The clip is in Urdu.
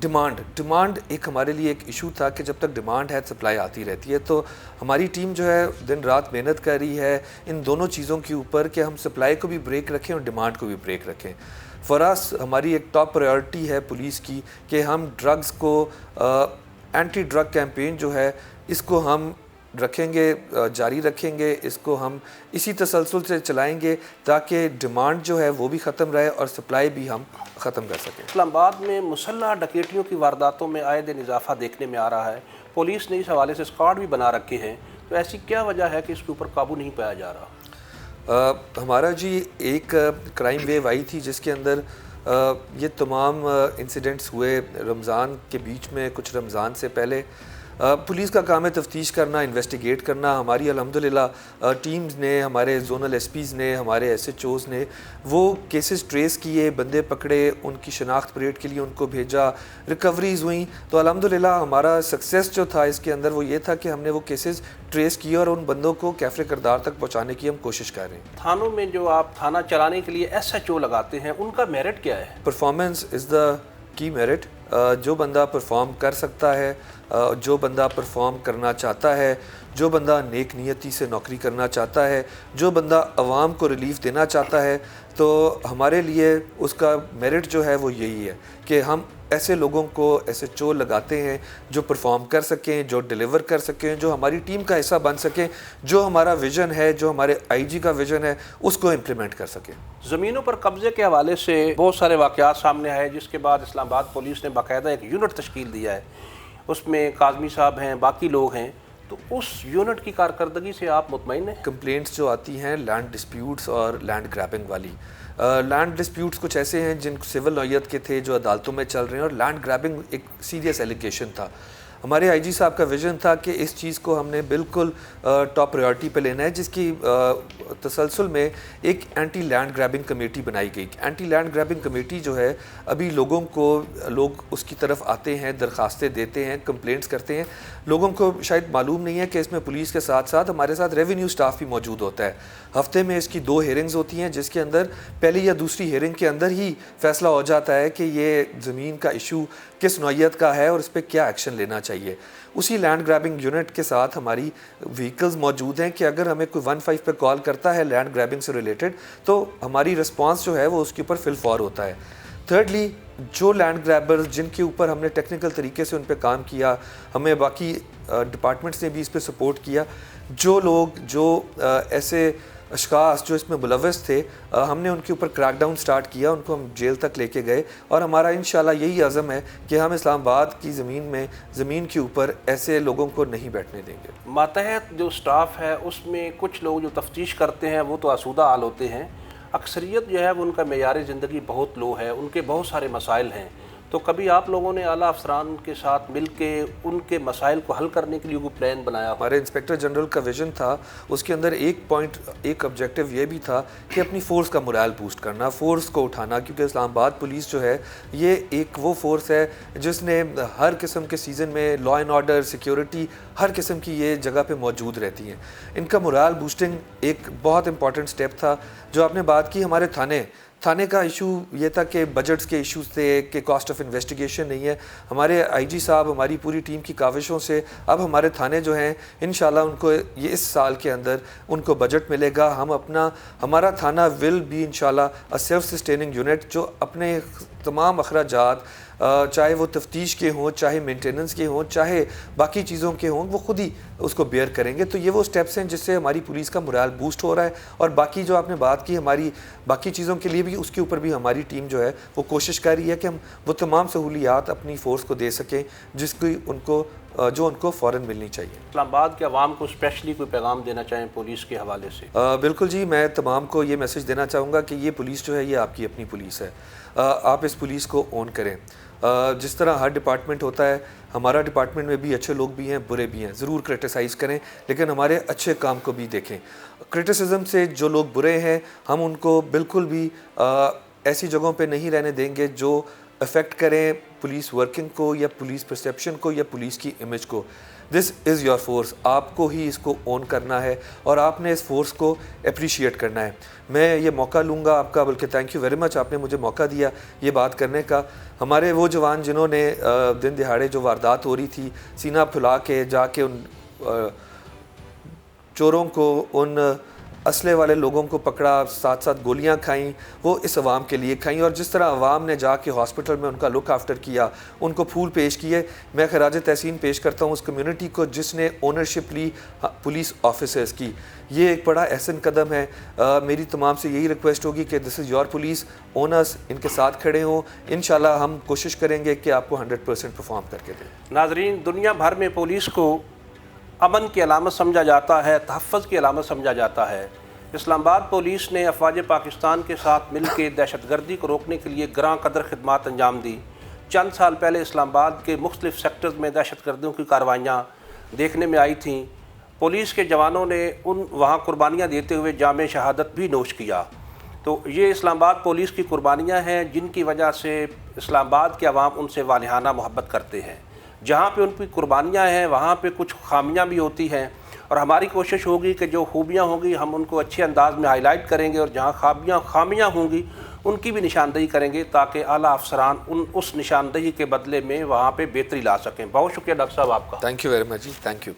ڈیمانڈ ایک ہمارے لیے ایک ایشو تھا کہ جب تک ڈیمانڈ ہے سپلائی آتی رہتی ہے. تو ہماری ٹیم جو ہے دن رات محنت کر رہی ہے ان دونوں چیزوں کے اوپر کہ ہم سپلائی کو بھی بریک رکھیں اور ڈیمانڈ کو بھی بریک رکھیں. فار اس ہماری ایک ٹاپ پرائیورٹی ہے پولیس کی کہ ہم ڈرگز کو اینٹی ڈرگ کیمپین جو ہے اس کو ہم رکھیں گے, جاری رکھیں گے, اس کو ہم اسی تسلسل سے چلائیں گے تاکہ ڈیمانڈ جو ہے وہ بھی ختم رہے اور سپلائی بھی ہم ختم کر سکیں. اسلام آباد میں مسلح ڈکیتیوں کی وارداتوں میں آئے دن اضافہ دیکھنے میں آ رہا ہے. پولیس نے اس حوالے سے اسکواڈ بھی بنا رکھے ہیں, تو ایسی کیا وجہ ہے کہ اس کے اوپر قابو نہیں پایا جا رہا؟ ہمارا جی ایک کرائم ویو آئی تھی جس کے اندر یہ تمام انسیڈنٹس ہوئے رمضان کے بیچ میں, کچھ رمضان سے پہلے. پولیس کا کام ہے تفتیش کرنا, انویسٹیگیٹ کرنا. ہماری الحمدللہ ٹیمز نے, ہمارے زونل ایس پیز نے, ہمارے ایس ایچ اوز نے وہ کیسز ٹریس کیے, بندے پکڑے, ان کی شناخت پریڈ کے لیے ان کو بھیجا, ریکوریز ہوئیں. تو الحمدللہ ہمارا سکسیس جو تھا اس کے اندر وہ یہ تھا کہ ہم نے وہ کیسز ٹریس کیے اور ان بندوں کو کیفر کردار تک پہنچانے کی ہم کوشش کر رہے ہیں. تھانوں میں جو آپ تھانہ چلانے کے لیے ایس ایچ او لگاتے ہیں ان کا میرٹ کیا ہے؟ پرفارمنس از دا کی میرٹ. جو بندہ پرفارم کر سکتا ہے, جو بندہ پرفارم کرنا چاہتا ہے, جو بندہ نیک نیتی سے نوکری کرنا چاہتا ہے, جو بندہ عوام کو ریلیف دینا چاہتا ہے, تو ہمارے لیے اس کا میرٹ جو ہے وہ یہی ہے کہ ہم ایسے لوگوں کو ایس ایچ او لگاتے ہیں جو پرفارم کر سکیں, جو ڈیلیور کر سکیں, جو ہماری ٹیم کا حصہ بن سکیں, جو ہمارا ویژن ہے, جو ہمارے آئی جی کا ویژن ہے اس کو امپلیمنٹ کر سکیں. زمینوں پر قبضے کے حوالے سے بہت سارے واقعات سامنے آئے, جس کے بعد اسلام آباد پولیس نے باقاعدہ ایک یونٹ تشکیل دیا ہے. اس میں کاظمی صاحب ہیں, باقی لوگ ہیں, تو اس یونٹ کی کارکردگی سے آپ مطمئن ہیں؟ کمپلینٹس جو آتی ہیں لینڈ ڈسپیوٹس اور لینڈ گریبنگ والی, لینڈ ڈسپیوٹس کچھ ایسے ہیں جن سول نوعیت کے تھے جو عدالتوں میں چل رہے ہیں, اور لینڈ گریبنگ ایک سیریس ایلیگیشن تھا. ہمارے آئی جی صاحب کا ویژن تھا کہ اس چیز کو ہم نے بالکل ٹاپ پرائیورٹی پہ لینا ہے, جس کی تسلسل میں ایک اینٹی لینڈ گریبنگ کمیٹی بنائی گئی. اینٹی لینڈ گریبنگ کمیٹی جو ہے ابھی لوگ اس کی طرف آتے ہیں, درخواستیں دیتے ہیں, کمپلینٹس کرتے ہیں. لوگوں کو شاید معلوم نہیں ہے کہ اس میں پولیس کے ساتھ ساتھ ہمارے ساتھ ریونیو سٹاف بھی موجود ہوتا ہے. ہفتے میں اس کی 2 ہیئرنگز ہوتی ہیں, جس کے اندر پہلی یا دوسری ہیئرنگ کے اندر ہی فیصلہ ہو جاتا ہے کہ یہ زمین کا ایشو کس نوعیت کا ہے اور اس پہ کیا ایکشن لینا چاہیے. اسی لینڈ گریبنگ یونٹ کے ساتھ ہماری وہیکلز موجود ہیں کہ اگر ہمیں کوئی 15 پہ کال کرتا ہے لینڈ گریبنگ سے ریلیٹڈ, تو ہماری رسپانس جو ہے وہ اس کے اوپر فل فور ہوتا ہے. تھرڈلی, جو لینڈ گریبرز جن کے اوپر ہم نے ٹیکنیکل طریقے سے ان پہ کام کیا, ہمیں باقی ڈپارٹمنٹس نے بھی اس پہ سپورٹ کیا, جو لوگ جو ایسے اشخاص جو اس میں ملوث تھے, ہم نے ان کے اوپر کریک ڈاؤن سٹارٹ کیا, ان کو ہم جیل تک لے کے گئے, اور ہمارا انشاءاللہ یہی عزم ہے کہ ہم اسلام آباد کی زمین کے اوپر ایسے لوگوں کو نہیں بیٹھنے دیں گے. ماتحت جو سٹاف ہے اس میں کچھ لوگ جو تفتیش کرتے ہیں وہ تو آسودہ حال ہوتے ہیں, اکثریت جو ہے وہ ان کا معیار زندگی بہت لو ہے, ان کے بہت سارے مسائل ہیں. تو کبھی آپ لوگوں نے اعلیٰ افسران کے ساتھ مل کے ان کے مسائل کو حل کرنے کے لیے کوئی پلان بنایا؟ ہمارے انسپیکٹر جنرل کا ویژن تھا, اس کے اندر ایک آبجیکٹو یہ بھی تھا کہ اپنی فورس کا morale بوسٹ کرنا, فورس کو اٹھانا, کیونکہ اسلام آباد پولیس جو ہے یہ ایک وہ فورس ہے جس نے ہر قسم کے سیزن میں لا اینڈ آرڈر, سیکیورٹی, ہر قسم کی یہ جگہ پہ موجود رہتی ہیں. ان کا morale بوسٹنگ ایک بہت امپورٹنٹ سٹیپ تھا. جو آپ نے بات کی ہمارے تھانے کا ایشو یہ تھا کہ بجٹس کے ایشوز تھے, کہ کاسٹ آف انویسٹیگیشن نہیں ہے. ہمارے آئی جی صاحب, ہماری پوری ٹیم کی کاوشوں سے اب ہمارے تھانے جو ہیں انشاءاللہ ان کو یہ اس سال کے اندر ان کو بجٹ ملے گا. ہمارا تھانہ ول بی انشاءاللہ سیلف سسٹیننگ یونٹ, جو اپنے تمام اخراجات چاہے وہ تفتیش کے ہوں, چاہے مینٹیننس کے ہوں, چاہے باقی چیزوں کے ہوں, وہ خود ہی اس کو بیئر کریں گے. تو یہ وہ سٹیپس ہیں جس سے ہماری پولیس کا morale بوسٹ ہو رہا ہے. اور باقی جو آپ نے بات کی ہماری باقی چیزوں کے لیے بھی, اس کے اوپر بھی ہماری ٹیم جو ہے وہ کوشش کر رہی ہے کہ ہم وہ تمام سہولیات اپنی فورس کو دے سکیں جو ان کو فوراً ملنی چاہیے. اسلام آباد کے عوام کو اسپیشلی کوئی پیغام دینا چاہیں پولیس کے حوالے سے؟ بالکل جی, میں تمام کو یہ میسج دینا چاہوں گا کہ یہ پولیس جو ہے یہ آپ کی اپنی پولیس ہے. آپ اس پولیس کو اون کریں. جس طرح ہر ڈپارٹمنٹ ہوتا ہے, ہمارا ڈپارٹمنٹ میں بھی اچھے لوگ بھی ہیں, برے بھی ہیں. ضرور کرٹیسائز کریں, لیکن ہمارے اچھے کام کو بھی دیکھیں. کرٹیسزم سے جو لوگ برے ہیں ہم ان کو بالکل بھی ایسی جگہوں پہ نہیں رہنے دیں گے جو افیکٹ کریں پولیس ورکنگ کو, یا پولیس پرسیپشن کو, یا پولیس کی امیج کو. دس از یور فورس. آپ کو ہی اس کو اون کرنا ہے اور آپ نے اس فورس کو اپریشیٹ کرنا ہے. میں یہ موقع لوں گا آپ کا, بلکہ تھینک یو ویری مچ, آپ نے مجھے موقع دیا یہ بات کرنے کا. ہمارے وہ جوان جنہوں نے دن دہاڑے جو واردات ہو رہی تھی سینہ پھلا کے جا کے ان چوروں کو, ان اسلحے والے لوگوں کو پکڑا, ساتھ ساتھ گولیاں کھائیں, وہ اس عوام کے لیے کھائیں. اور جس طرح عوام نے جا کے ہاسپٹل میں ان کا لک آفٹر کیا, ان کو پھول پیش کیے, میں خراج تحسین پیش کرتا ہوں اس کمیونٹی کو جس نے اونرشپ لی پولیس آفیسرز کی. یہ ایک بڑا احسن قدم ہے. میری تمام سے یہی ریکویسٹ ہوگی کہ دس از یور پولیس, اونرز ان کے ساتھ کھڑے ہوں. انشاءاللہ ہم کوشش کریں گے کہ آپ کو 100% پرفارم کر کے دیں. ناظرین, دنیا بھر میں پولیس کو امن کی علامت سمجھا جاتا ہے, تحفظ کی علامت سمجھا جاتا ہے. اسلام آباد پولیس نے افواج پاکستان کے ساتھ مل کے دہشت گردی کو روکنے کے لیے گراں قدر خدمات انجام دی. چند سال پہلے اسلام آباد کے مختلف سیکٹرز میں دہشت گردیوں کی کارروائیاں دیکھنے میں آئی تھیں. پولیس کے جوانوں نے وہاں قربانیاں دیتے ہوئے جام شہادت بھی نوش کیا. تو یہ اسلام آباد پولیس کی قربانیاں ہیں جن کی وجہ سے اسلام آباد کے عوام ان سے والہانہ محبت کرتے ہیں. جہاں پہ ان کی قربانیاں ہیں وہاں پہ کچھ خامیاں بھی ہوتی ہیں, اور ہماری کوشش ہوگی کہ جو خوبیاں ہوں گی ہم ان کو اچھے انداز میں ہائی لائٹ کریں گے, اور جہاں خامیاں ہوں گی ان کی بھی نشاندہی کریں گے تاکہ اعلیٰ افسران اس نشاندہی کے بدلے میں وہاں پہ بہتری لا سکیں. بہت شکریہ ڈاکٹر صاحب آپ کا. تھینک یو ویری مچ جی, تھینک یو.